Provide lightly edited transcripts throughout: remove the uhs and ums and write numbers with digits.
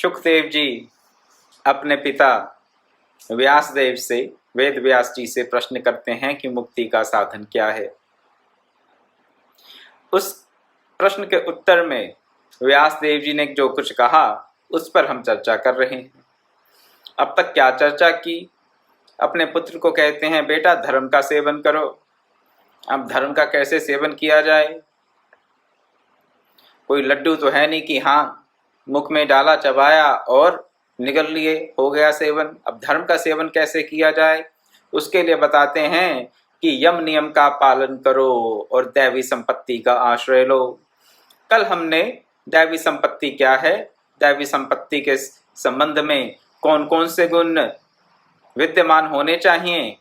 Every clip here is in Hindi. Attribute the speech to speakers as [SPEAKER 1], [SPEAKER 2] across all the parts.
[SPEAKER 1] सुखदेव जी अपने पिता व्यासदेव से, वेद व्यास जी से प्रश्न करते हैं कि मुक्ति का साधन क्या है। उस प्रश्न के उत्तर में व्यासदेव जी ने जो कुछ कहा उस पर हम चर्चा कर रहे हैं। अब तक क्या चर्चा की? अपने पुत्र को कहते हैं बेटा धर्म का सेवन करो। अब धर्म का कैसे सेवन किया जाए? कोई लड्डू तो है नहीं कि हाँ मुख में डाला, चबाया और निगल लिए, हो गया सेवन। अब धर्म का सेवन कैसे किया जाए? उसके लिए बताते हैं कि यम नियम का पालन करो और दैवी संपत्ति का आश्रय लो। कल हमने दैवी संपत्ति क्या है, दैवी संपत्ति के संबंध में कौन कौन से गुण विद्यमान होने चाहिए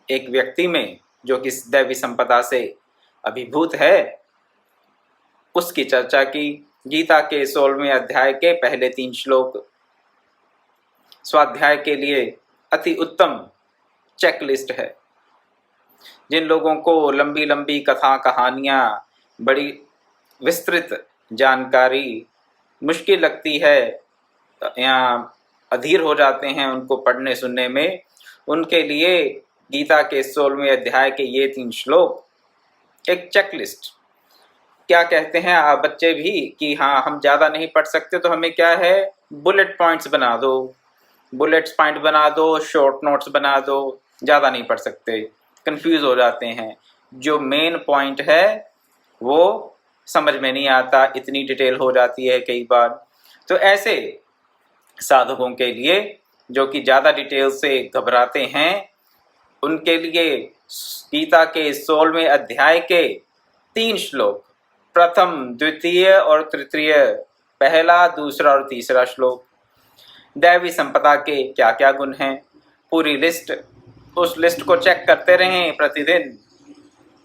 [SPEAKER 1] एक व्यक्ति में जो कि दैवी संपदा से अभिभूत है, उसकी चर्चा की। गीता के 16वें अध्याय के पहले 3 श्लोक स्वाध्याय के लिए अति उत्तम चेकलिस्ट है। जिन लोगों को लंबी लंबी कथा कहानियाँ, बड़ी विस्तृत जानकारी मुश्किल लगती है या अधीर हो जाते हैं उनको पढ़ने सुनने में, उनके लिए गीता के 16वें अध्याय के ये 3 श्लोक एक चेकलिस्ट। क्या कहते हैं आप बच्चे भी कि हाँ हम ज़्यादा नहीं पढ़ सकते तो हमें क्या है, बुलेट पॉइंट्स बना दो, बुलेट्स पॉइंट बना दो, शॉर्ट नोट्स बना दो। ज़्यादा नहीं पढ़ सकते, कंफ्यूज हो जाते हैं। जो मेन पॉइंट है वो समझ में नहीं आता, इतनी डिटेल हो जाती है कई बार। तो ऐसे साधकों के लिए जो कि ज़्यादा डिटेल से घबराते हैं, उनके लिए गीता के 16वें अध्याय के 3 श्लोक, प्रथम, द्वितीय और तृतीय, पहला, दूसरा और तीसरा श्लोक। दैवी संपदा के क्या क्या गुण हैं, पूरी लिस्ट, उस लिस्ट को चेक करते रहें प्रतिदिन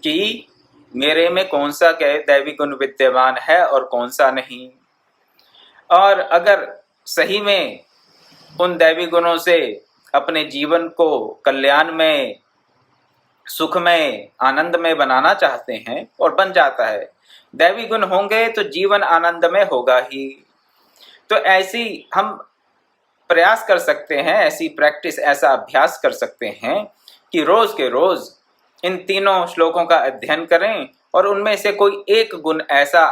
[SPEAKER 1] कि मेरे में कौन सा दैवी गुण विद्यमान है और कौन सा नहीं। और अगर सही में उन दैवी गुणों से अपने जीवन को कल्याण में, सुख में, आनंद में बनाना चाहते हैं और बन जाता है, दैवी गुण होंगे तो जीवन आनंद में होगा ही। तो ऐसी हम प्रयास कर सकते हैं, ऐसी प्रैक्टिस, ऐसा अभ्यास कर सकते हैं कि रोज के रोज इन तीनों श्लोकों का अध्ययन करें और उनमें से कोई एक गुण ऐसा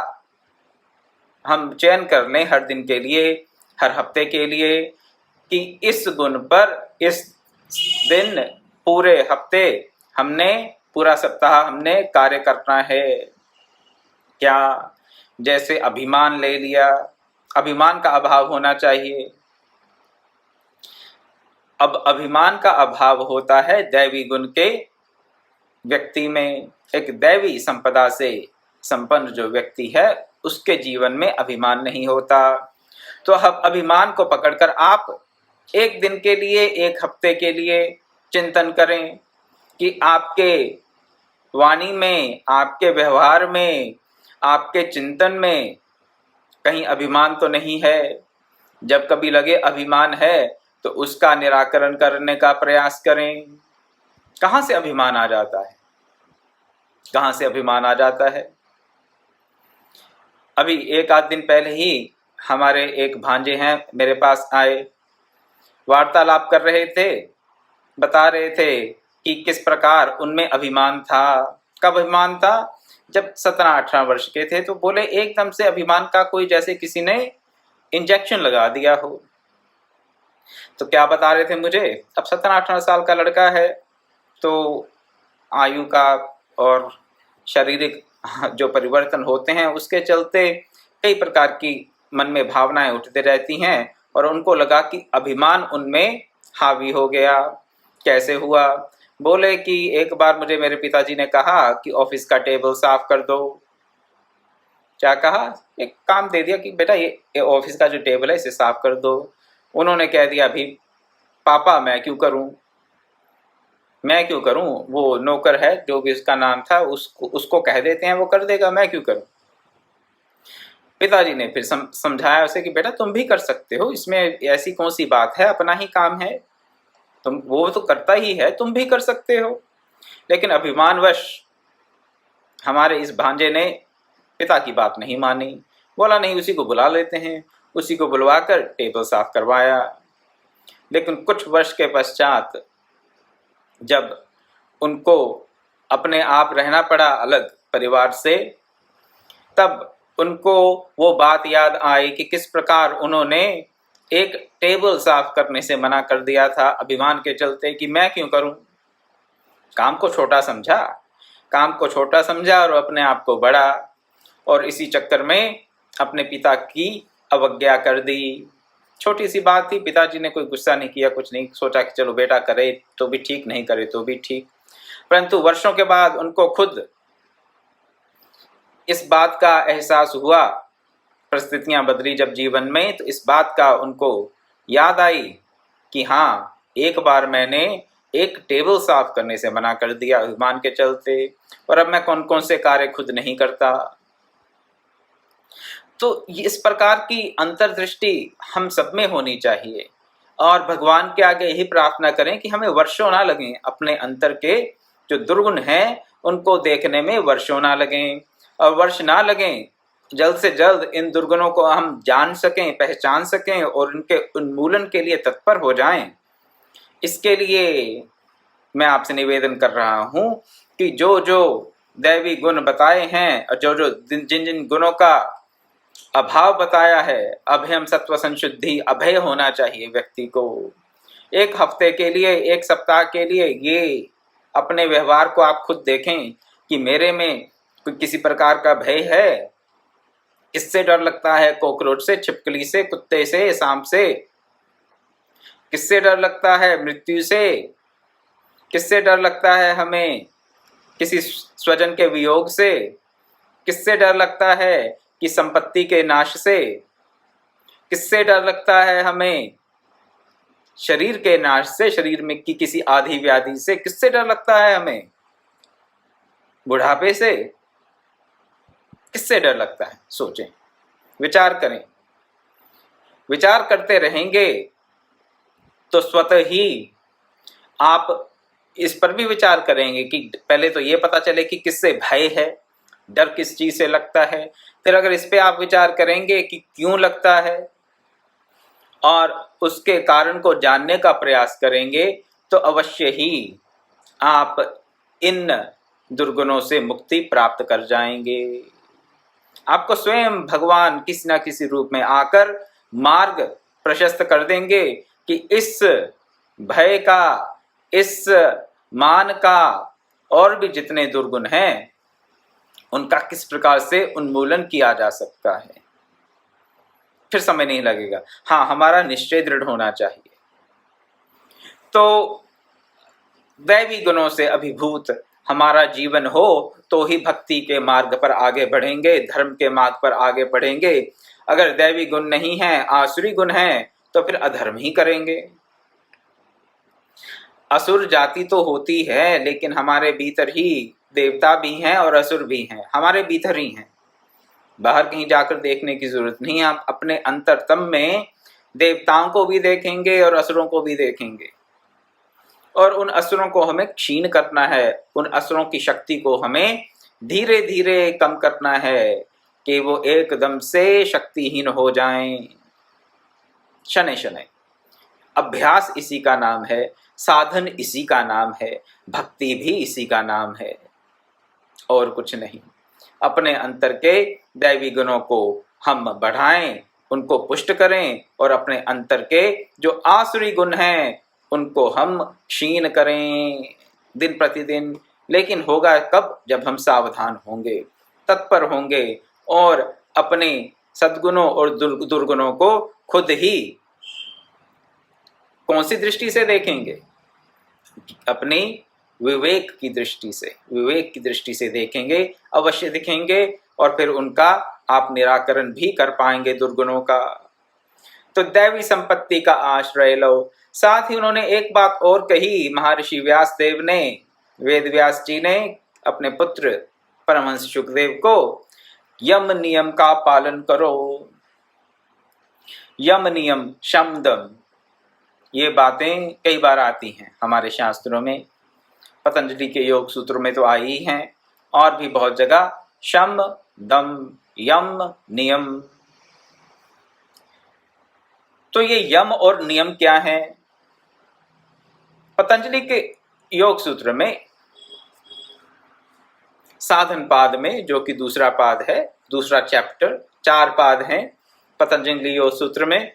[SPEAKER 1] हम चयन कर लें हर दिन के लिए, हर हफ्ते के लिए, कि इस गुण पर इस दिन, पूरे हफ्ते हमने, पूरा सप्ताह हमने कार्य करना है। क्या? जैसे अभिमान ले लिया, अभिमान का अभाव होना चाहिए। अब अभिमान का अभाव होता है दैवी गुण के व्यक्ति में। एक दैवी संपदा से संपन्न जो व्यक्ति है उसके जीवन में अभिमान नहीं होता। तो अब अभिमान को पकड़कर आप एक दिन के लिए, एक हफ्ते के लिए चिंतन करें कि आपके वाणी में, आपके व्यवहार में, आपके चिंतन में कहीं अभिमान तो नहीं है। जब कभी लगे अभिमान है तो उसका निराकरण करने का प्रयास करें। कहाँ से अभिमान आ जाता है? कहाँ से अभिमान आ जाता है? अभी एक आध दिन पहले ही हमारे एक भांजे हैं मेरे पास आए, वार्तालाप कर रहे थे, बता रहे थे कि किस प्रकार उनमें अभिमान था। कब अभिमान था? जब 17-18 वर्ष के थे। तो बोले एकदम से अभिमान का कोई जैसे किसी ने इंजेक्शन लगा दिया हो। तो क्या बता रहे थे मुझे, अब 17-18 साल का लड़का है तो आयु का और शारीरिक जो परिवर्तन होते हैं उसके चलते कई प्रकार की मन में भावनाएं उठती रहती हैं और उनको लगा कि अभिमान उनमें हावी हो गया। कैसे हुआ? बोले कि एक बार मुझे मेरे पिताजी ने कहा कि ऑफिस का टेबल साफ कर दो। क्या कहा? एक काम दे दिया कि बेटा ये ऑफिस का जो टेबल है इसे साफ कर दो। उन्होंने कह दिया अभी पापा मैं क्यों करूं, मैं क्यों करूं, वो नौकर है जो भी उसका नाम था उसको कह देते हैं, वो कर देगा, मैं क्यों करूं। पिताजी ने फिर समझाया उसे कि बेटा तुम भी कर सकते हो, इसमें ऐसी कौन सी बात है, अपना ही काम है, तुम, वो तो करता ही है, तुम भी कर सकते हो। लेकिन अभिमानवश हमारे इस भांजे ने पिता की बात नहीं मानी। बोला नहीं, उसी को बुला लेते हैं। उसी को बुलवाकर टेबल साफ करवाया। लेकिन कुछ वर्ष के पश्चात जब उनको अपने आप रहना पड़ा अलग परिवार से, तब उनको वो बात याद आई कि किस प्रकार उन्होंने एक टेबल साफ करने से मना कर दिया था अभिमान के चलते कि मैं क्यों करूं। काम को छोटा समझा और अपने आप को बड़ा, और इसी चक्कर में अपने पिता की अवज्ञा कर दी। छोटी सी बात थी, पिताजी ने कोई गुस्सा नहीं किया, कुछ नहीं, सोचा कि चलो बेटा करे तो भी ठीक, नहीं करे तो भी ठीक। परंतु वर्षों के बाद उनको खुद इस बात का एहसास हुआ, परिस्थितियां बदली जब जीवन में, तो इस बात का उनको याद आई कि हाँ, एक बार मैंने एक टेबल साफ करने से मना कर दिया अभिमान के चलते, और अब मैं कौन कौन से कार्य खुद नहीं करता। तो इस प्रकार की अंतर्दृष्टि हम सब में होनी चाहिए, और भगवान के आगे यही प्रार्थना करें कि हमें वर्षों ना लगें, अपने अंतर के जो दुर्गुण हैं उनको देखने में वर्षों ना लगें, और वर्ष ना लगें, जल्द से जल्द इन दुर्गुणों को हम जान सकें, पहचान सकें और इनके उन्मूलन के लिए तत्पर हो जाएं। इसके लिए मैं आपसे निवेदन कर रहा हूं कि जो जो दैवी गुण बताए हैं और जो जो जिन जिन गुणों का अभाव बताया है, अभयम सत्व संशुद्धि, अभय होना चाहिए व्यक्ति को। एक हफ्ते के लिए, एक सप्ताह के लिए ये अपने व्यवहार को आप खुद देखें कि मेरे में कोई किसी प्रकार का भय है। किससे डर लगता है? कॉकरोच से, छिपकली से, कुत्ते से, सांप से। किससे डर लगता है? मृत्यु से। किससे डर लगता है हमें? किसी स्वजन के वियोग से। किससे डर लगता है? कि संपत्ति के नाश से। किससे डर लगता है हमें? शरीर के नाश से, शरीर में की किसी आधी व्याधि से। किससे डर लगता है हमें? बुढ़ापे से। किससे डर लगता है? सोचें, विचार करें। विचार करते रहेंगे तो स्वतः ही आप इस पर भी विचार करेंगे कि पहले तो ये पता चले कि किससे भय है, डर किस चीज से लगता है। फिर अगर इस पे आप विचार करेंगे कि क्यों लगता है और उसके कारण को जानने का प्रयास करेंगे, तो अवश्य ही आप इन दुर्गुणों से मुक्ति प्राप्त कर जाएंगे। आपको स्वयं भगवान किसी न किसी रूप में आकर मार्ग प्रशस्त कर देंगे कि इस भय का, इस मान का और भी जितने दुर्गुण हैं उनका किस प्रकार से उन्मूलन किया जा सकता है। फिर समय नहीं लगेगा। हाँ, हमारा निश्चय दृढ़ होना चाहिए। तो दैवी गुणों से अभिभूत हमारा जीवन हो तो ही भक्ति के मार्ग पर आगे बढ़ेंगे, धर्म के मार्ग पर आगे बढ़ेंगे। अगर दैवी गुण नहीं है, आसुरी गुण है, तो फिर अधर्म ही करेंगे। असुर जाति तो होती है, लेकिन हमारे भीतर ही देवता भी हैं और असुर भी हैं, हमारे भीतर ही हैं। बाहर कहीं जाकर देखने की जरूरत नहीं है। आप अपने अंतरतम में देवताओं को भी देखेंगे और असुरों को भी देखेंगे, और उन असुरों को हमें क्षीण करना है। उन असुरों की शक्ति को हमें धीरे धीरे कम करना है कि वो एकदम से शक्तिहीन हो जाएं। शनै शनै। अभ्यास इसी का नाम है, साधन इसी का नाम है, भक्ति भी इसी का नाम है, और कुछ नहीं। अपने अंतर के दैवी गुणों को हम बढ़ाएं, उनको पुष्ट करें, और अपने अंतर के जो आसुरी गुण हैं उनको हम क्षीण करें दिन प्रतिदिन। लेकिन होगा कब? जब हम सावधान होंगे, तत्पर होंगे, और अपने सद्गुणों और दुर्गुणों को खुद ही कौन सी दृष्टि से देखेंगे? अपनी विवेक की दृष्टि से, विवेक की दृष्टि से देखेंगे, अवश्य दिखेंगे, और फिर उनका आप निराकरण भी कर पाएंगे दुर्गुणों का। तो दैवी संपत्ति का आश्रय लो। साथ ही उन्होंने एक बात और कही, महर्षि व्यास देव ने, वेद व्यास जी ने अपने पुत्र परमहंस शुकदेव को, यम नियम का पालन करो। यम नियम, शम दम, ये बातें कई बार आती हैं हमारे शास्त्रों में। पतंजलि के योग सूत्र में तो आई ही हैं, और भी बहुत जगह। शम दम यम नियम, तो ये यम और नियम क्या है? पतंजलि के योग सूत्र में साधन पाद में, जो कि दूसरा पाद है, दूसरा चैप्टर, 4 पाद हैं पतंजलि योग सूत्र में।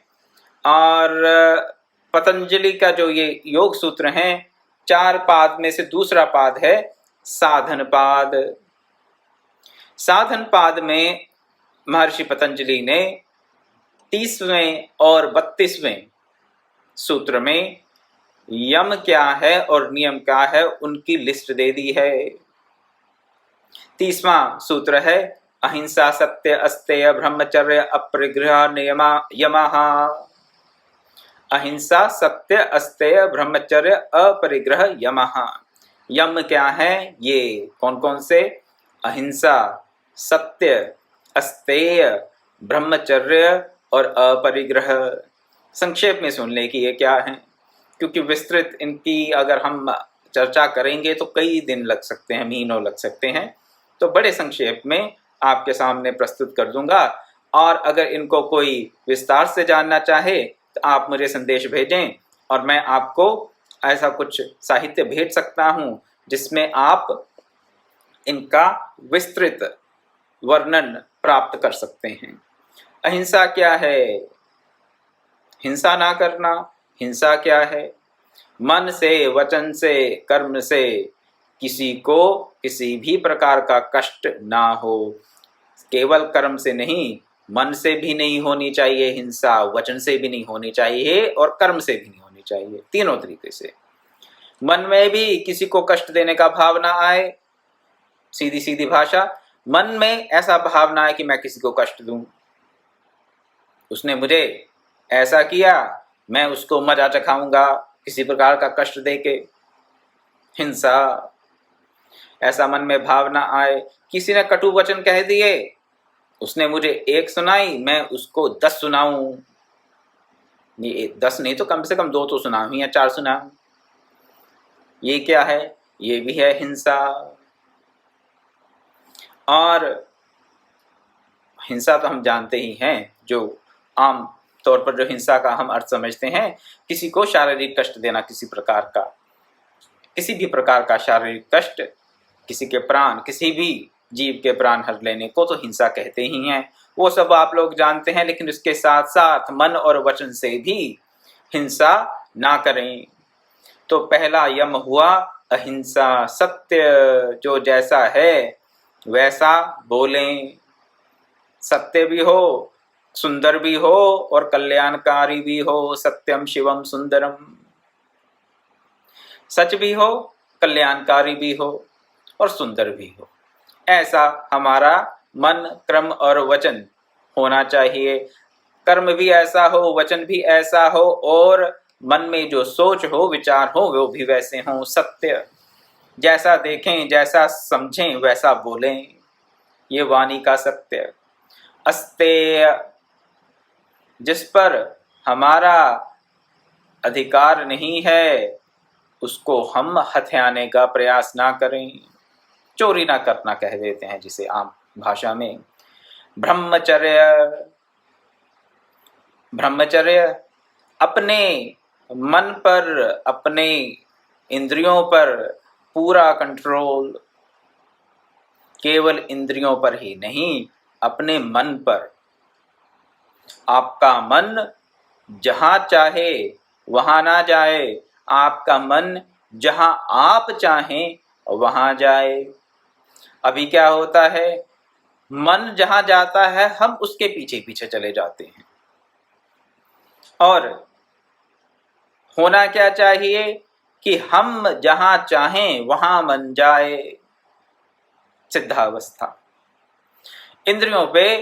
[SPEAKER 1] और पतंजलि का जो ये योग सूत्र हैं, 4 पाद में से दूसरा पाद है साधन पाद। साधन पाद में महर्षि पतंजलि ने 30वें और 32वें सूत्र में यम क्या है और नियम क्या है उनकी लिस्ट दे दी है। 30वां सूत्र है अहिंसा, सत्य, अस्तेय, ब्रह्मचर्य, अपरिग्रह, नियमा यमः। अहिंसा, सत्य, अस्तेय, ब्रह्मचर्य, अपरिग्रह, यमः। यम क्या है? ये कौन कौन से? अहिंसा, सत्य, अस्तेय, ब्रह्मचर्य और अपरिग्रह। संक्षेप में सुन लें कि ये क्या है, क्योंकि विस्तृत इनकी अगर हम चर्चा करेंगे तो कई दिन लग सकते हैं, महीनों लग सकते हैं। तो बड़े संक्षेप में आपके सामने प्रस्तुत कर दूंगा। और अगर इनको कोई विस्तार से जानना चाहे तो आप मुझे संदेश भेजें और मैं आपको ऐसा कुछ साहित्य भेज सकता हूं जिसमें आप इनका विस्तृत वर्णन प्राप्त कर सकते हैं। अहिंसा क्या है? हिंसा ना करना। हिंसा क्या है? मन से, वचन से, कर्म से किसी को किसी भी प्रकार का कष्ट ना हो। केवल कर्म से नहीं, मन से भी नहीं होनी चाहिए हिंसा, वचन से भी नहीं होनी चाहिए और कर्म से भी नहीं होनी चाहिए। तीनों तरीके से। मन में भी किसी को कष्ट देने का भाव ना आए। सीधी सीधी भाषा, मन में ऐसा भाव ना आए कि मैं किसी को कष्ट दूं। उसने मुझे ऐसा किया, मैं उसको मजा चखाऊंगा किसी प्रकार का कष्ट देके। हिंसा, ऐसा मन में भाव ना आए। किसी ने कटु वचन कह दिए, उसने मुझे 1 सुनाई, मैं उसको 10 सुनाऊं। ये 10 नहीं तो कम से कम 2 तो सुनाऊं या 4 सुनाऊं। ये क्या है? ये भी है हिंसा। और हिंसा तो हम जानते ही हैं, जो आम तौर पर जो हिंसा का हम अर्थ समझते हैं, किसी को शारीरिक कष्ट देना, किसी प्रकार का, किसी भी प्रकार का शारीरिक कष्ट, किसी के प्राण, किसी भी जीव के प्राण हर लेने को तो हिंसा कहते ही हैं। वो सब आप लोग जानते हैं, लेकिन उसके साथ साथ मन और वचन से भी हिंसा ना करें। तो पहला यम हुआ अहिंसा, सत्य, जो जैसा है वैसा बोलें। सत्य भी हो, सुंदर भी हो और कल्याणकारी भी हो। सत्यम शिवम सुंदरम। सच भी हो, कल्याणकारी भी हो और सुंदर भी हो। ऐसा हमारा मन, क्रम और वचन होना चाहिए। कर्म भी ऐसा हो, वचन भी ऐसा हो और मन में जो सोच हो, विचार हो, वो भी वैसे हों। सत्य, जैसा देखें, जैसा समझें वैसा बोलें। ये वाणी का सत्य। अस्तेय, जिस पर हमारा अधिकार नहीं है उसको हम हथियाने का प्रयास ना करें। चोरी ना करना कह देते हैं जिसे आम भाषा में। ब्रह्मचर्य, ब्रह्मचर्य अपने मन पर, अपने इंद्रियों पर पूरा कंट्रोल। केवल इंद्रियों पर ही नहीं, अपने मन पर। आपका मन जहां चाहे वहां ना जाए, आपका मन जहां आप चाहें वहां जाए। अभी क्या होता है, मन जहां जाता है हम उसके पीछे पीछे चले जाते हैं। और होना क्या चाहिए कि हम जहां चाहें वहां मन जाए। सिद्धावस्था। इंद्रियों पे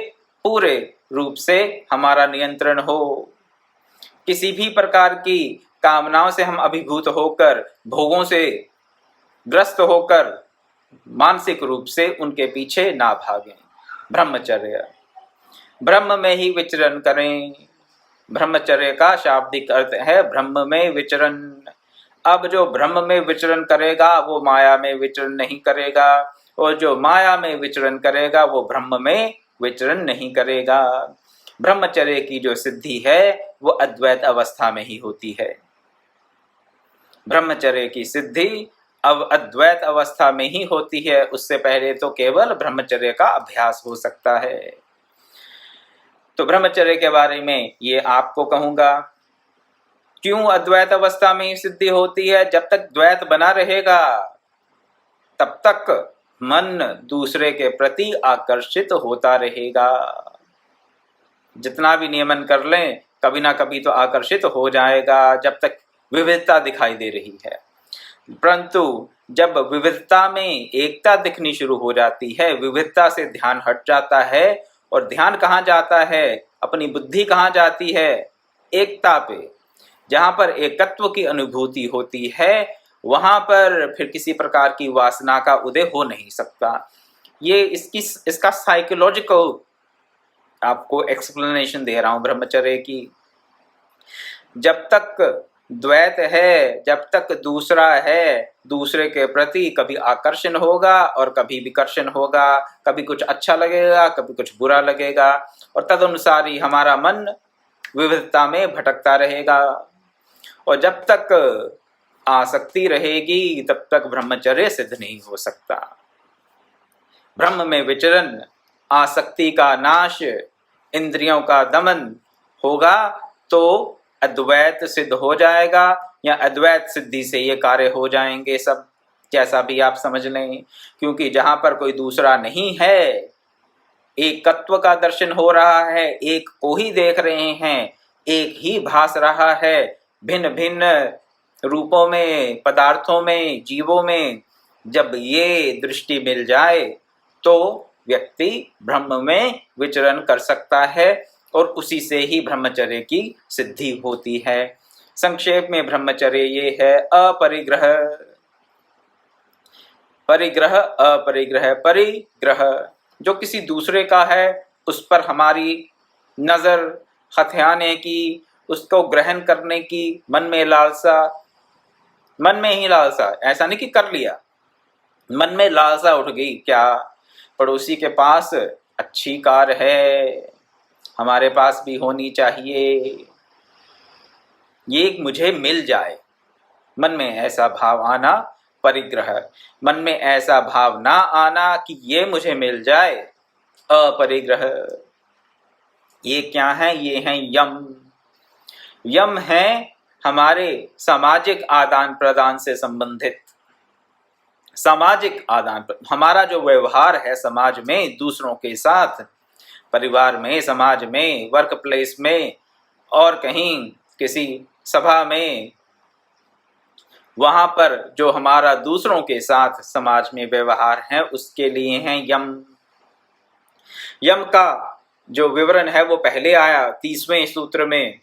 [SPEAKER 1] पूरे रूप से हमारा नियंत्रण हो। किसी भी प्रकार की कामनाओं से हम अभिभूत होकर, भोगों से ग्रस्त होकर मानसिक रूप से उनके पीछे ना भागें। ब्रह्मचर्य, ब्रह्म में ही विचरण करें। ब्रह्मचर्य का शाब्दिक अर्थ है ब्रह्म में विचरण। अब जो ब्रह्म में विचरण करेगा वो माया में विचरण नहीं करेगा, और जो माया में विचरण करेगा वो ब्रह्म में विचरण नहीं करेगा। ब्रह्मचर्य की जो सिद्धि है वो अद्वैत अवस्था में ही होती है। ब्रह्मचर्य की सिद्धि अब अद्वैत अवस्था में ही होती है, उससे पहले तो केवल ब्रह्मचर्य का अभ्यास हो सकता है। तो ब्रह्मचर्य के बारे में ये आपको कहूंगा। क्यों अद्वैत अवस्था में ही सिद्धि होती है? जब तक द्वैत बना रहेगा तब तक मन दूसरे के प्रति आकर्षित होता रहेगा। जितना भी नियमन कर लें कभी ना कभी तो आकर्षित हो जाएगा, जब तक विविधता दिखाई दे रही है। परंतु जब विविधता में एकता दिखनी शुरू हो जाती है, विविधता से ध्यान हट जाता है, और ध्यान कहाँ जाता है, अपनी बुद्धि कहाँ जाती है? एकता पे। जहाँ पर एकत्व की अनुभूति होती है वहाँ पर फिर किसी प्रकार की वासना का उदय हो नहीं सकता। ये इसका साइकोलॉजिकल आपको एक्सप्लेनेशन दे रहा हूँ ब्रह्मचर्य की। जब तक द्वैत है, जब तक दूसरा है, दूसरे के प्रति कभी आकर्षण होगा और कभी विकर्षण होगा, कभी कुछ अच्छा लगेगा कभी कुछ बुरा लगेगा, और तदनुसार ही हमारा मन विविधता में भटकता रहेगा। और जब तक आसक्ति रहेगी तब तक ब्रह्मचर्य सिद्ध नहीं हो सकता। ब्रह्म में विचरण, आसक्ति का नाश, इंद्रियों का दमन होगा तो अद्वैत सिद्ध हो जाएगा, या अद्वैत सिद्धि से ये कार्य हो जाएंगे सब, जैसा भी आप समझ लें। क्योंकि जहाँ पर कोई दूसरा नहीं है, एकत्व का दर्शन हो रहा है, एक को ही देख रहे हैं, एक ही भास रहा है, भिन्न भिन्न रूपों में, पदार्थों में, जीवों में जब ये दृष्टि मिल जाए तो व्यक्ति ब्रह्म में विचरण कर सकता है, और उसी से ही ब्रह्मचर्य की सिद्धि होती है। संक्षेप में ब्रह्मचर्य ये है अपरिग्रह। परिग्रह, अपरिग्रह। परिग्रह जो किसी दूसरे का है उस पर हमारी नजर हथियाने की, उसको ग्रहण करने की मन में लालसा, मन में ही लालसा, ऐसा नहीं कि कर लिया, मन में लालसा उठ गई। क्या पड़ोसी के पास अच्छी कार है, हमारे पास भी होनी चाहिए, ये मुझे मिल जाए, मन में ऐसा भाव आना परिग्रह। मन में ऐसा भाव ना आना कि ये मुझे मिल जाए, अपरिग्रह। ये क्या है? ये है यम। यम है हमारे सामाजिक आदान प्रदान से संबंधित। सामाजिक आदान, हमारा जो व्यवहार है समाज में दूसरों के साथ, परिवार में, समाज में, वर्क प्लेस में और कहीं किसी सभा में, वहां पर जो हमारा दूसरों के साथ समाज में व्यवहार है उसके लिए है यम। यम का जो विवरण है वो पहले आया 30वें सूत्र में।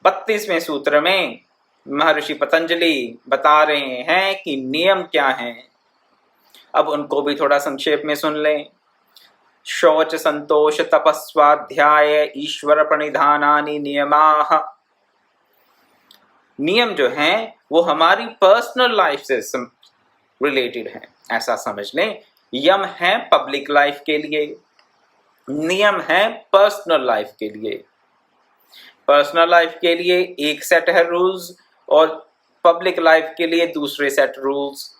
[SPEAKER 1] 32वें सूत्र में महर्षि पतंजलि बता रहे हैं कि नियम क्या हैं। अब उनको भी थोड़ा संक्षेप में सुन लें। शौच संतोष तपस्वाध्याय ईश्वर प्रणिधानानि नियमाः। नियम जो हैं वो हमारी पर्सनल लाइफ से रिलेटेड हैं, ऐसा समझ लें। यम है पब्लिक लाइफ के लिए, नियम है पर्सनल लाइफ के लिए। पर्सनल लाइफ के लिए एक सेट है रूल्स, और पब्लिक लाइफ के लिए दूसरे सेट रूल्स।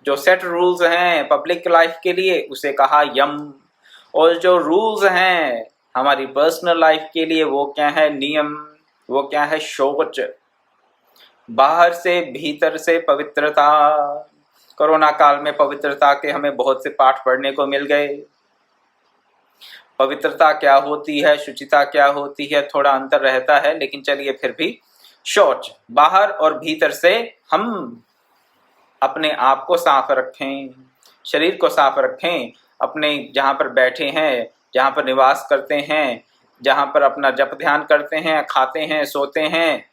[SPEAKER 1] जो सेट रूल्स हैं पब्लिक लाइफ के लिए उसे कहा यम, और जो रूल्स हैं हमारी पर्सनल लाइफ के लिए वो क्या है? नियम। वो क्या है? शौच। बाहर से भीतर से पवित्रता। कोरोना काल में पवित्रता के हमें बहुत से पाठ पढ़ने को मिल गए। पवित्रता क्या होती है, शुचिता क्या होती है, थोड़ा अंतर रहता है, लेकिन चलिए फिर भी। शौच, बाहर और भीतर से हम अपने आप को साफ रखें, शरीर को साफ रखें। अपने जहाँ पर बैठे हैं, जहाँ पर निवास करते हैं, जहाँ पर अपना जप ध्यान करते हैं, खाते हैं, सोते हैं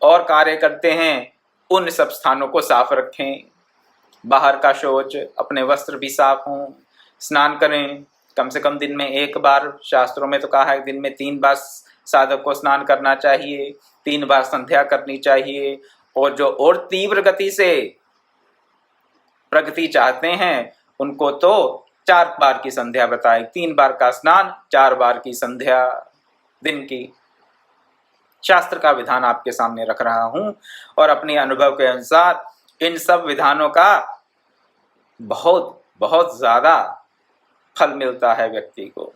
[SPEAKER 1] और कार्य करते हैं, उन सब स्थानों को साफ रखें। बाहर का शौच, अपने वस्त्र भी साफ हों। स्नान करें कम से कम दिन में एक बार। शास्त्रों में तो कहा है दिन में 3 बार साधक को स्नान करना चाहिए, 3 बार संध्या करनी चाहिए। और जो और तीव्र गति से प्रगति चाहते हैं उनको तो 4 बार की संध्या बताए, 3 बार का स्नान, 4 बार की संध्या दिन की। शास्त्र का विधान आपके सामने रख रहा हूं और अपने अनुभव के अनुसार इन सब विधानों का बहुत बहुत ज्यादा फल मिलता है व्यक्ति को।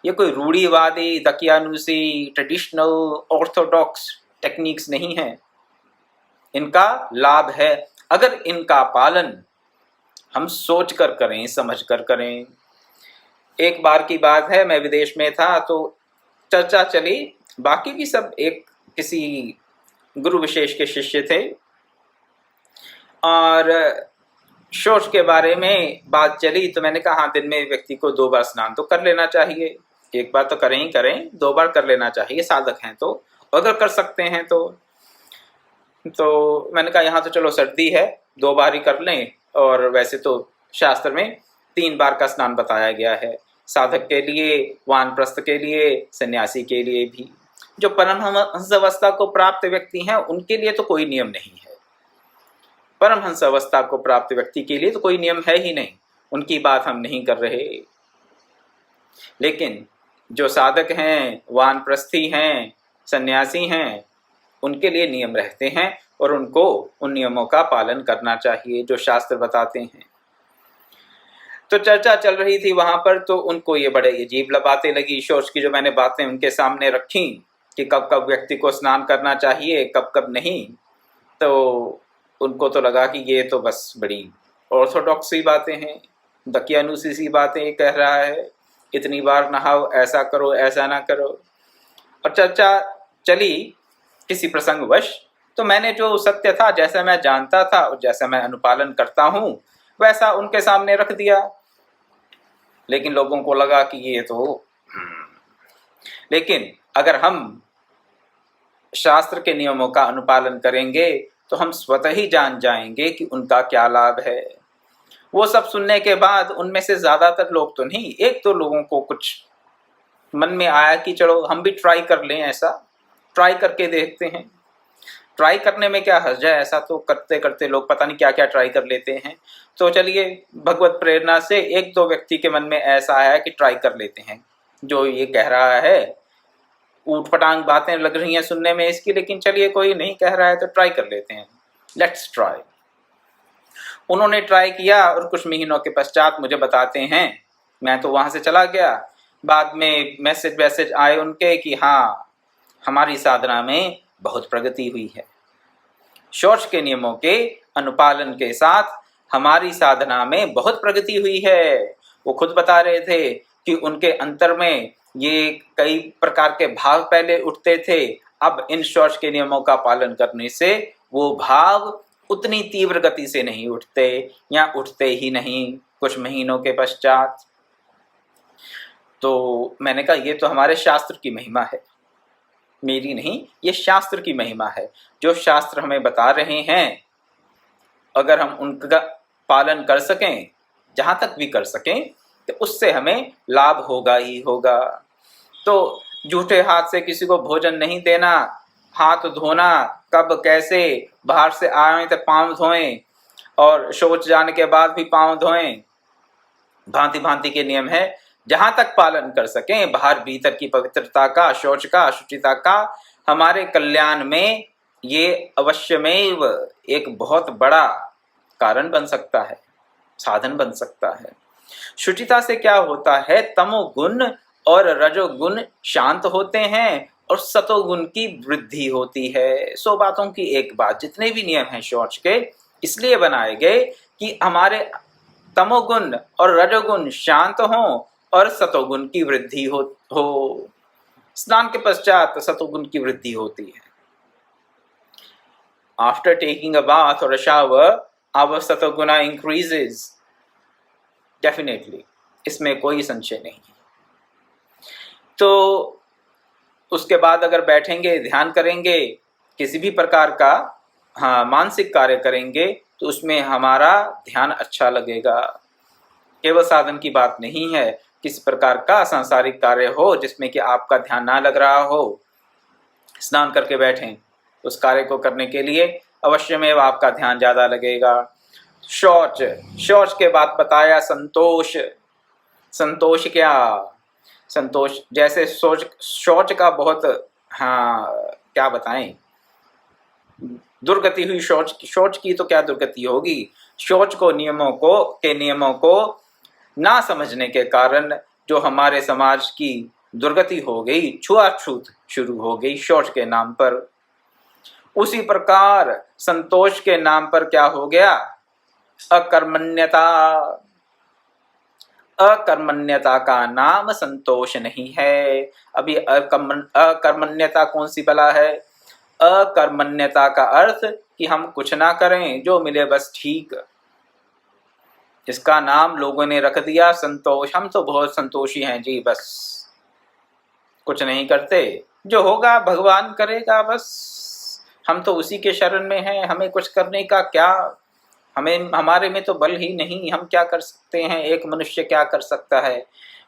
[SPEAKER 1] ये कोई रूढ़िवादी, दकियानुसी, ट्रेडिशनल, ऑर्थोडॉक्स टेक्निक्स नहीं है। इनका लाभ है अगर इनका पालन हम सोच कर करें, समझ कर करें। एक बार की बात है, मैं विदेश में था तो चर्चा चली, बाकी की सब एक किसी गुरु विशेष के शिष्य थे और शौच के बारे में बात चली तो मैंने कहा हाँ, दिन में व्यक्ति को 2 बार स्नान तो कर लेना चाहिए। एक बार तो करें ही करें, 2 बार कर लेना चाहिए, साधक हैं तो, अगर कर सकते हैं तो मैंने कहा यहाँ तो चलो सर्दी है, 2 बार ही कर लें। और वैसे तो शास्त्र में 3 बार का स्नान बताया गया है, साधक के लिए, वानप्रस्थ के लिए, सन्यासी के लिए भी। जो परमहंस अवस्था को प्राप्त व्यक्ति हैं उनके लिए तो कोई नियम नहीं है। परमहंस अवस्था को प्राप्त व्यक्ति के लिए तो कोई नियम है ही नहीं, उनकी बात हम नहीं कर रहे। लेकिन जो साधक हैं, वानप्रस्थी हैं, सन्यासी हैं, उनके लिए नियम रहते हैं और उनको उन नियमों का पालन करना चाहिए जो शास्त्र बताते हैं। तो चर्चा चल रही थी वहां पर, तो उनको ये बड़े अजीब बातें लगी। शौच की जो मैंने बातें उनके सामने रखी कि कब कब व्यक्ति को स्नान करना चाहिए, कब कब नहीं, तो उनको तो लगा कि ये तो बस बड़ी ऑर्थोडॉक्स सी बातें हैं, दकियानुसी सी बातें कह रहा है, इतनी बार नहाओ, ऐसा करो, ऐसा ना करो। और चर्चा चली किसी प्रसंगवश, तो मैंने जो सत्य था, जैसा मैं जानता था और जैसा मैं अनुपालन करता हूं, वैसा उनके सामने रख दिया। लेकिन लोगों को लगा कि ये तो लेकिन अगर हम शास्त्र के नियमों का अनुपालन करेंगे तो हम स्वतः ही जान जाएंगे कि उनका क्या लाभ है। वो सब सुनने के बाद उनमें से ज्यादातर लोग तो नहीं, 1-2 लोगों को कुछ मन में आया कि चलो हम भी ट्राई कर लें, ऐसा ट्राई करके देखते हैं। ट्राई करने में क्या हर्ज है, ऐसा तो करते करते लोग पता नहीं क्या क्या ट्राई कर लेते हैं। तो चलिए भगवत प्रेरणा से 1-2 व्यक्ति के मन में ऐसा आया कि ट्राई कर लेते हैं। जो ये कह रहा है, ऊटपटांग बातें लग रही हैं सुनने में इसकी, लेकिन चलिए कोई नहीं कह रहा है तो ट्राई कर लेते हैं, लेट्स ट्राई। उन्होंने ट्राई किया और कुछ महीनों के पश्चात मुझे बताते हैं, मैं तो वहां से चला गया, बाद में मैसेज आए उनके कि हाँ, हमारी साधना में बहुत प्रगति हुई है। शौच के नियमों के अनुपालन के साथ हमारी साधना में बहुत प्रगति हुई है। वो खुद बता रहे थे कि उनके अंतर में ये कई प्रकार के भाव पहले उठते थे, अब इन शौच के नियमों का पालन करने से वो भाव उतनी तीव्र गति से नहीं उठते या उठते ही नहीं कुछ महीनों के पश्चात। तो मैंने कहा ये तो हमारे शास्त्र की महिमा है, मेरी नहीं, ये शास्त्र की महिमा है। जो शास्त्र हमें बता रहे हैं, अगर हम उनका पालन कर सकें, जहां तक भी कर सकें, तो उससे हमें लाभ होगा ही होगा। तो झूठे हाथ से किसी को भोजन नहीं देना, हाथ धोना कब कैसे, बाहर से आए तो पांव धोएं और शौच जाने के बाद भी पांव धोएं, भांति भांति के नियम है। जहां तक पालन कर सकें, बाहर भीतर की पवित्रता का, शौच का, शुचिता का, हमारे कल्याण में ये अवश्यमेव एक बहुत बड़ा कारण बन सकता है, साधन बन सकता है। शुचिता से क्या होता है, तमोगुण और रजोगुण शांत होते हैं और सतोगुण की वृद्धि होती है। 100 बातों की एक बात, जितने भी नियम हैं शौच के इसलिए बनाए गए कि हमारे तमोगुण और रजोगुण शांत हों और सतोगुण की वृद्धि हो। स्नान के पश्चात सतोगुण की वृद्धि होती है। आफ्टर टेकिंग अ बाथ और अ शावर, आवर सतोगुणा इंक्रीजेस, डेफिनेटली, इसमें कोई संशय नहीं। तो उसके बाद अगर बैठेंगे, ध्यान करेंगे, किसी भी प्रकार का मानसिक कार्य करेंगे, तो उसमें हमारा ध्यान अच्छा लगेगा। केवल साधन की बात नहीं है, किसी प्रकार का सांसारिक कार्य हो जिसमें कि आपका ध्यान ना लग रहा हो, स्नान करके बैठें, उस कार्य को करने के लिए अवश्य में आपका ध्यान ज्यादा लगेगा। शौच के बाद बताया संतोष। संतोष क्या, संतोष जैसे शौच का बहुत क्या बताएं। दुर्गति हुई शौच की तो क्या दुर्गति होगी। शौच को नियमों को ना समझने के कारण जो हमारे समाज की दुर्गति हो गई, छुआछूत शुरू हो गई शौच के नाम पर। उसी प्रकार संतोष के नाम पर क्या हो गया, अकर्मण्यता। अकर्मण्यता का नाम संतोष नहीं है। अभी अकर्मण्यता कौन सी बला है। अकर्मण्यता का अर्थ कि हम कुछ ना करें, जो मिले बस ठीक। इसका नाम लोगों ने रख दिया संतोष। हम तो बहुत संतोषी हैं जी, बस कुछ नहीं करते, जो होगा भगवान करेगा, बस हम तो उसी के शरण में हैं, हमें कुछ करने का क्या, हमारे में तो बल ही नहीं, हम क्या कर सकते हैं, एक मनुष्य क्या कर सकता है,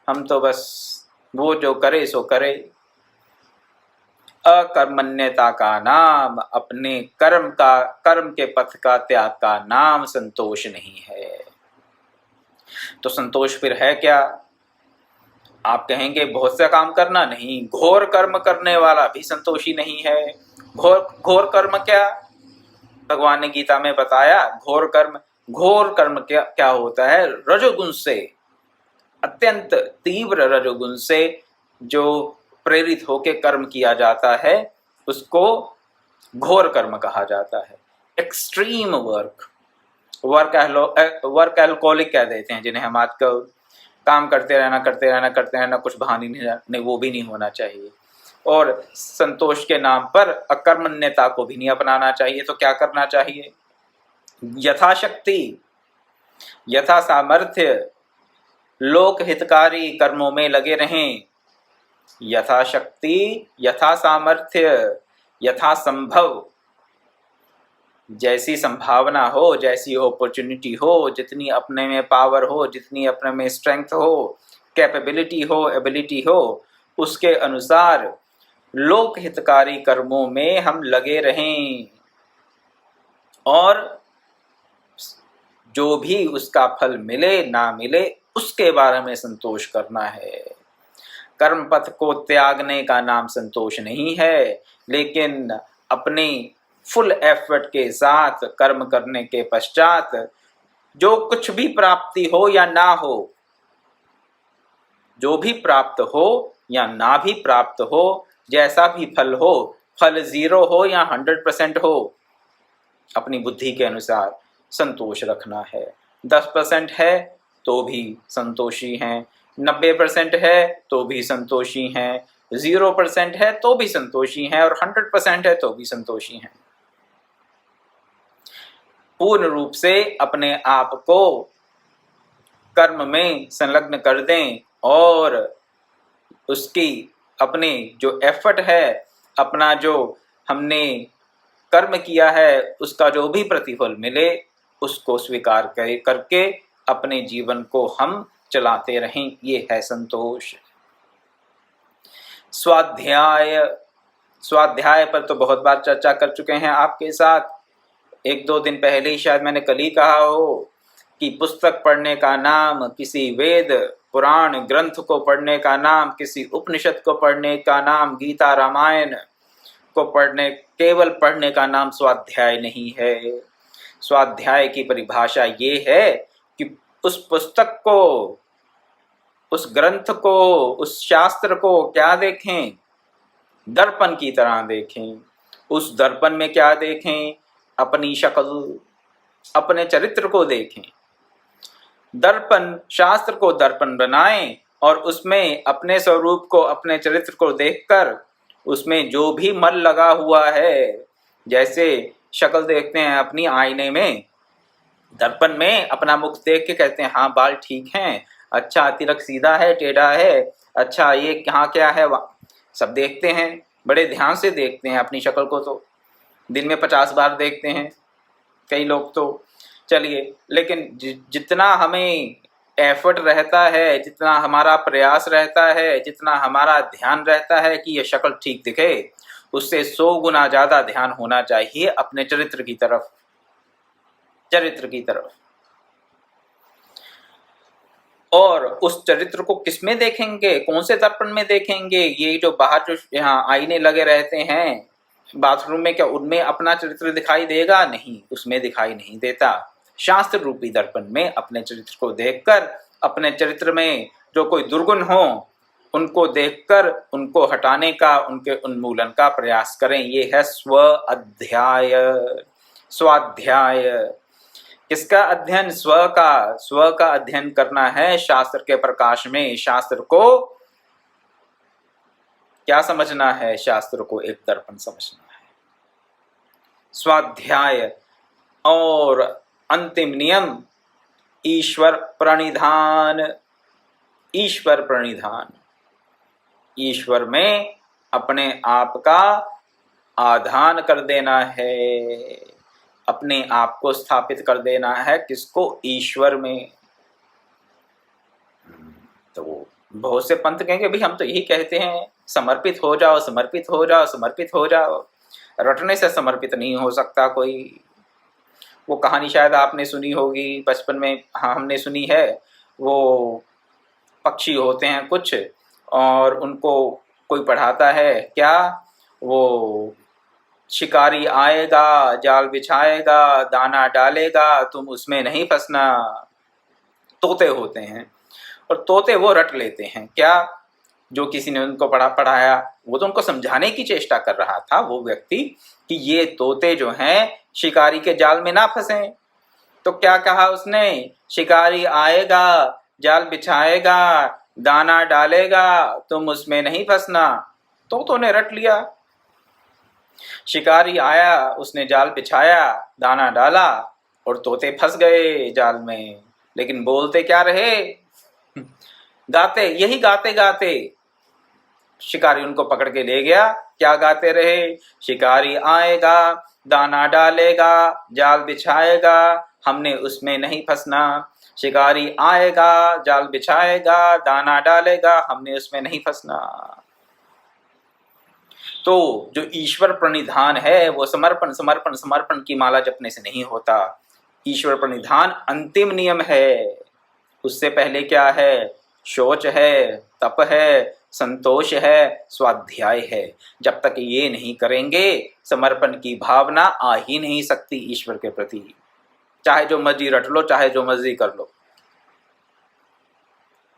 [SPEAKER 1] हम तो बस वो जो करे सो करे। अकर्मण्यता का नाम, अपने कर्म के पथ का त्याग का नाम संतोष नहीं है। तो संतोष फिर है क्या। आप कहेंगे बहुत सा काम करना, नहीं, घोर कर्म करने वाला भी संतोषी नहीं है। घोर कर्म क्या, भगवान ने गीता में बताया। घोर कर्म क्या होता है, रजोगुण से, अत्यंत तीव्र रजोगुण से जो प्रेरित होकर कर्म किया जाता है उसको घोर कर्म कहा जाता है। एक्सट्रीम वर्क एल्कोहलिक कह देते हैं जिन्हें हम आजकल। काम करते रहना, कुछ बहाने नहीं, वो भी नहीं होना चाहिए। और संतोष के नाम पर अकर्मण्यता को भी नहीं अपनाना चाहिए। तो क्या करना चाहिए, यथाशक्ति यथा सामर्थ्य लोक हितकारी कर्मों में लगे रहें। यथाशक्ति यथा सामर्थ्य यथा संभव, जैसी संभावना हो, जैसी अपॉर्चुनिटी हो, जितनी अपने में पावर हो, जितनी अपने में स्ट्रेंथ हो, कैपेबिलिटी हो, एबिलिटी हो, उसके अनुसार लोक हितकारी कर्मों में हम लगे रहें। और जो भी उसका फल मिले ना मिले उसके बारे में संतोष करना है। कर्म पथ को त्यागने का नाम संतोष नहीं है, लेकिन अपनी फुल एफर्ट के साथ कर्म करने के पश्चात जो कुछ भी प्राप्ति हो या ना हो, जो भी प्राप्त हो या ना भी प्राप्त हो, जैसा भी फल हो, फल 0 हो या 100% हो, अपनी बुद्धि के अनुसार संतोष रखना है। 10% है तो भी संतोषी हैं, 90% है तो भी संतोषी हैं, 0% है तो भी संतोषी हैं, और 100% है तो भी संतोषी हैं। पूर्ण रूप से अपने आप को कर्म में संलग्न कर दें और उसकी अपने जो एफर्ट है, अपना जो हमने कर्म किया है, उसका जो भी प्रतिफल मिले उसको स्वीकार करके अपने जीवन को हम चलाते रहें। ये है संतोष। स्वाध्याय पर तो बहुत बार चर्चा कर चुके हैं आपके साथ। 1-2 दिन पहले ही शायद मैंने कल ही कहा हो कि पुस्तक पढ़ने का नाम, किसी वेद पुराण ग्रंथ को पढ़ने का नाम, किसी उपनिषद को पढ़ने का नाम, गीता रामायण को केवल पढ़ने का नाम स्वाध्याय नहीं है। स्वाध्याय की परिभाषा ये है कि उस पुस्तक को, उस ग्रंथ को, उस शास्त्र को क्या देखें, दर्पण की तरह देखें। उस दर्पण में क्या देखें, अपनी शक्ल, अपने चरित्र को देखें। दर्पण, शास्त्र को दर्पण बनाएं और उसमें अपने स्वरूप को, अपने चरित्र को देखकर उसमें जो भी मन लगा हुआ है, जैसे शक्ल देखते हैं अपनी आईने में, दर्पण में अपना मुख देख के कहते हैं हाँ बाल ठीक हैं, अच्छा तिलक सीधा है टेढ़ा है, अच्छा ये कहाँ क्या है, सब देखते हैं, बड़े ध्यान से देखते हैं अपनी शक्ल को। तो दिन में 50 बार देखते हैं कई लोग तो। चलिए, लेकिन जितना हमें एफर्ट रहता है, जितना हमारा प्रयास रहता है, जितना हमारा ध्यान रहता है कि ये शक्ल ठीक दिखे, उससे 100 गुना ज़्यादा ध्यान होना चाहिए अपने चरित्र की तरफ। और उस चरित्र को किस में देखेंगे, कौन से दर्पण में देखेंगे। ये जो बाहर जो यहाँ आईने लगे रहते हैं, बाथरूम में क्या उनमें अपना चरित्र दिखाई देगा? नहीं, उसमें दिखाई नहीं देता। शास्त्र रूपी दर्पण में अपने चरित्र को देखकर, अपने चरित्र में जो कोई दुर्गुण हो उनको देखकर उनको हटाने का, उनके उन्मूलन का प्रयास करें। ये है स्व अध्याय, स्वाध्याय। किसका अध्ययन? स्व का अध्ययन करना है शास्त्र के प्रकाश में। शास्त्र को क्या समझना है? शास्त्र को एक दर्पण समझना है। स्वाध्याय। और अंतिम नियम ईश्वर प्रणिधान। ईश्वर प्रणिधान, ईश्वर में अपने आप का आधान कर देना है, अपने आप को स्थापित कर देना है। किसको? ईश्वर में। तो बहुत से पंथ कहेंगे भाई हम तो यही कहते हैं समर्पित हो जाओ, समर्पित हो जाओ, समर्पित हो जाओ। रटने से समर्पित नहीं हो सकता कोई। वो कहानी शायद आपने सुनी होगी बचपन में। हाँ, हमने सुनी है। वो पक्षी होते हैं कुछ और उनको कोई पढ़ाता है क्या, वो शिकारी आएगा, जाल बिछाएगा, दाना डालेगा, तुम उसमें नहीं फंसना। तोते होते हैं और तोते वो रट लेते हैं क्या, जो किसी ने उनको पढ़ाया। वो तो उनको समझाने की चेष्टा कर रहा था वो व्यक्ति कि ये तोते जो हैं शिकारी के जाल में ना फंसे। तो क्या कहा उसने? शिकारी आएगा, जाल बिछाएगा, दाना डालेगा, तुम उसमें नहीं फंसना। तोतों ने रट लिया। शिकारी आया, उसने जाल बिछाया, दाना डाला और तोते फंस गए जाल में। लेकिन बोलते क्या रहे? गाते, यही गाते गाते शिकारी उनको पकड़ के ले गया। क्या गाते रहे? शिकारी आएगा, दाना डालेगा, जाल बिछाएगा, हमने उसमें नहीं फंसना। शिकारी आएगा, जाल बिछाएगा, दाना डालेगा, हमने उसमें नहीं फंसना। तो जो ईश्वर प्रणिधान है वो समर्पण समर्पण समर्पण की माला जपने से नहीं होता। ईश्वर प्रणिधान अंतिम नियम है। उससे पहले क्या है? शौच है, तप है, संतोष है, स्वाध्याय है। जब तक ये नहीं करेंगे समर्पण की भावना आ ही नहीं सकती ईश्वर के प्रति। चाहे जो मर्जी रट लो, चाहे जो मर्जी कर लो।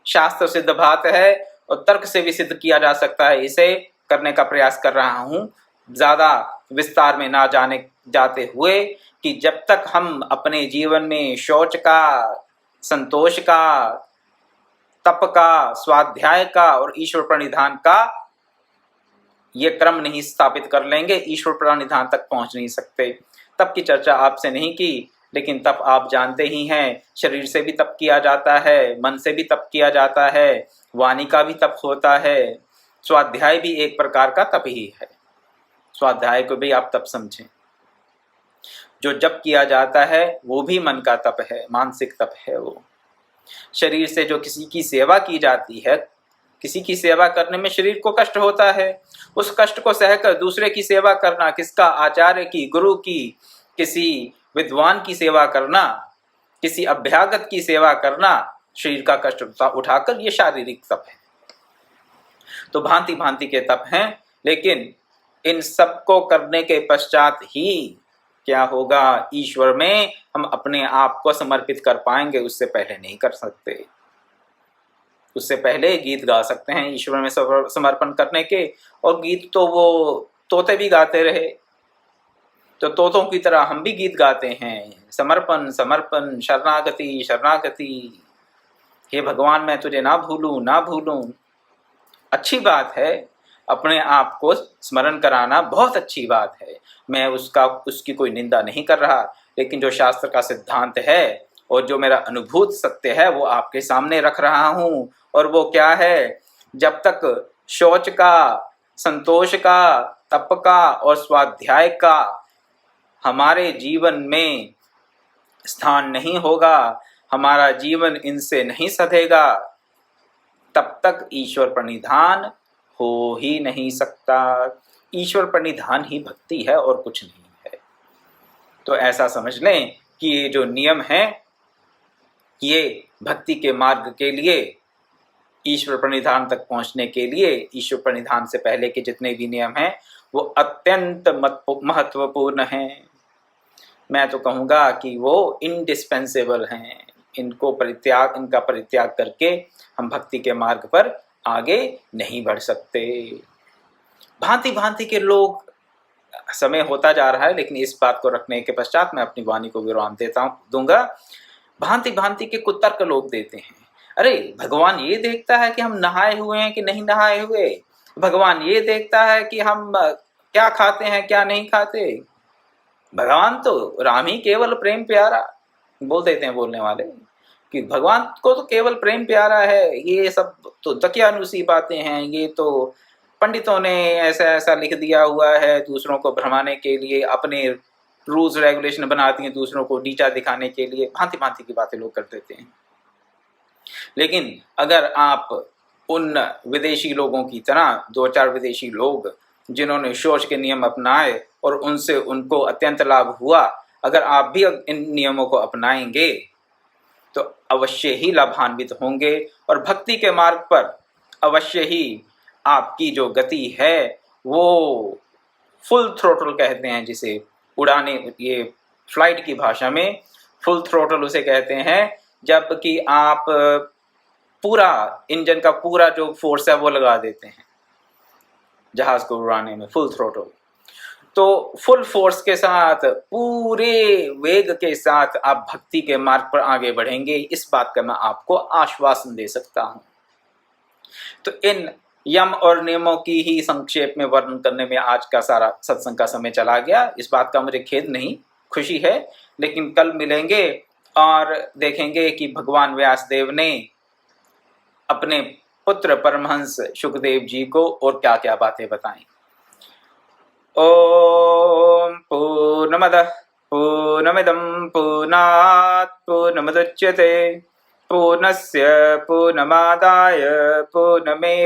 [SPEAKER 1] शास्त्र सिद्ध बात है और तर्क से भी सिद्ध किया जा सकता है। इसे करने का प्रयास कर रहा हूं, ज्यादा विस्तार में ना जाते हुए, कि जब तक हम अपने जीवन में शौच का, संतोष का, तप का, स्वाध्याय का और ईश्वर प्रणिधान का ये क्रम नहीं स्थापित कर लेंगे, ईश्वर प्रणिधान तक पहुंच नहीं सकते। तप की चर्चा आपसे नहीं की, लेकिन तप आप जानते ही हैं। शरीर से भी तप किया जाता है, मन से भी तप किया जाता है, वाणी का भी तप होता है। स्वाध्याय भी एक प्रकार का तप ही है। स्वाध्याय को भी आप तप समझें। जो जप किया जाता है वो भी मन का तप है, मानसिक तप है। वो शरीर से जो किसी की सेवा की जाती है, किसी की सेवा करने में शरीर को कष्ट होता है, उस कष्ट को सहकर दूसरे की सेवा करना, किसका? आचार्य की, गुरु की, किसी विद्वान की सेवा करना, किसी अभ्यागत की सेवा करना, शरीर का कष्ट उठाकर, ये शारीरिक तप है। तो भांति भांति के तप हैं, लेकिन इन सब को करने के पश्चात ही क्या होगा? ईश्वर में हम अपने आप को समर्पित कर पाएंगे, उससे पहले नहीं कर सकते। उससे पहले गीत गा सकते हैं ईश्वर में समर्पण करने के, और गीत तो वो तोते भी गाते रहे, तो तोतों की तरह हम भी गीत गाते हैं, समर्पण समर्पण, शरणागति शरणागति, हे भगवान मैं तुझे ना भूलूं ना भूलूं। अच्छी बात है, अपने आप को स्मरण कराना बहुत अच्छी बात है। मैं उसकी कोई निंदा नहीं कर रहा, लेकिन जो शास्त्र का सिद्धांत है और जो मेरा अनुभूत सत्य है वो आपके सामने रख रहा हूँ। और वो क्या है? जब तक शौच का, संतोष का, तप का और स्वाध्याय का हमारे जीवन में स्थान नहीं होगा, हमारा जीवन इनसे नहीं सधेगा, तब तक ईश्वर प्रणिधान हो ही नहीं सकता। ईश्वर प्रणिधान ही भक्ति है और कुछ नहीं है। तो ऐसा समझ लें कि ये जो नियम है ये भक्ति के मार्ग के लिए, ईश्वर प्रणिधान तक पहुंचने के लिए, ईश्वर प्रणिधान से पहले के जितने भी नियम हैं वो अत्यंत महत्वपूर्ण हैं। मैं तो कहूँगा कि वो इंडिस्पेंसेबल हैं। इनका परित्याग करके हम भक्ति के मार्ग पर आगे नहीं बढ़ सकते। भांति भांति के लोग, समय होता जा रहा है लेकिन इस बात को रखने के पश्चात मैं अपनी वाणी को विराम दूंगा। भांति भांति के कुतर्क लोग देते हैं। अरे भगवान ये देखता है कि हम नहाए हुए हैं कि नहीं नहाए हुए, भगवान ये देखता है कि हम क्या खाते हैं क्या नहीं खाते। भगवान तो राम ही केवल प्रेम प्यारा, बोल देते हैं बोलने वाले कि भगवान को तो केवल प्रेम प्यारा है। ये सब तो दकियानुसी बातें हैं, ये तो पंडितों ने ऐसा ऐसा लिख दिया हुआ है दूसरों को भरमाने के लिए, अपने रूल्स रेगुलेशन बनाती हैं दूसरों को नीचा दिखाने के लिए। भांति भांति की बातें लोग कर देते हैं। लेकिन अगर आप उन विदेशी लोगों की तरह, 2-4 विदेशी लोग जिन्होंने शौच के नियम अपनाए और उनसे उनको अत्यंत लाभ हुआ, अगर आप भी इन नियमों को अपनाएंगे तो अवश्य ही लाभान्वित होंगे और भक्ति के मार्ग पर अवश्य ही आपकी जो गति है वो फुल थ्रोटल कहते हैं जिसे, उड़ाने, ये फ्लाइट की भाषा में फुल थ्रोटल उसे कहते हैं, जबकि आप पूरा इंजन का पूरा जो फोर्स है वो लगा देते हैं जहाज को उड़ाने में, फुल थ्रोटल। तो फुल फोर्स के साथ, पूरे वेग के साथ आप भक्ति के मार्ग पर आगे बढ़ेंगे, इस बात का मैं आपको आश्वासन दे सकता हूं। तो इन यम और नियमों की ही संक्षेप में वर्णन करने में आज का सारा सत्संग का समय चला गया। इस बात का मुझे खेद नहीं, खुशी है। लेकिन कल मिलेंगे और देखेंगे कि भगवान व्यासदेव ने अपने पुत्र परमहंस सुखदेव जी को और क्या क्या बातें बताई। ओम पूर्णमदः पूर्णमिदं पूर्णात् पूर्णमुदच्यते पूर्णस्य पूर्णमादाय पूर्णमेवावशिष्यते।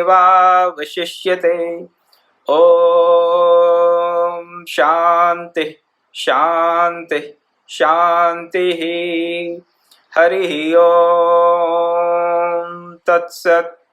[SPEAKER 1] ओम शांति शांति शांतिः। हरि ओम तत्सत्।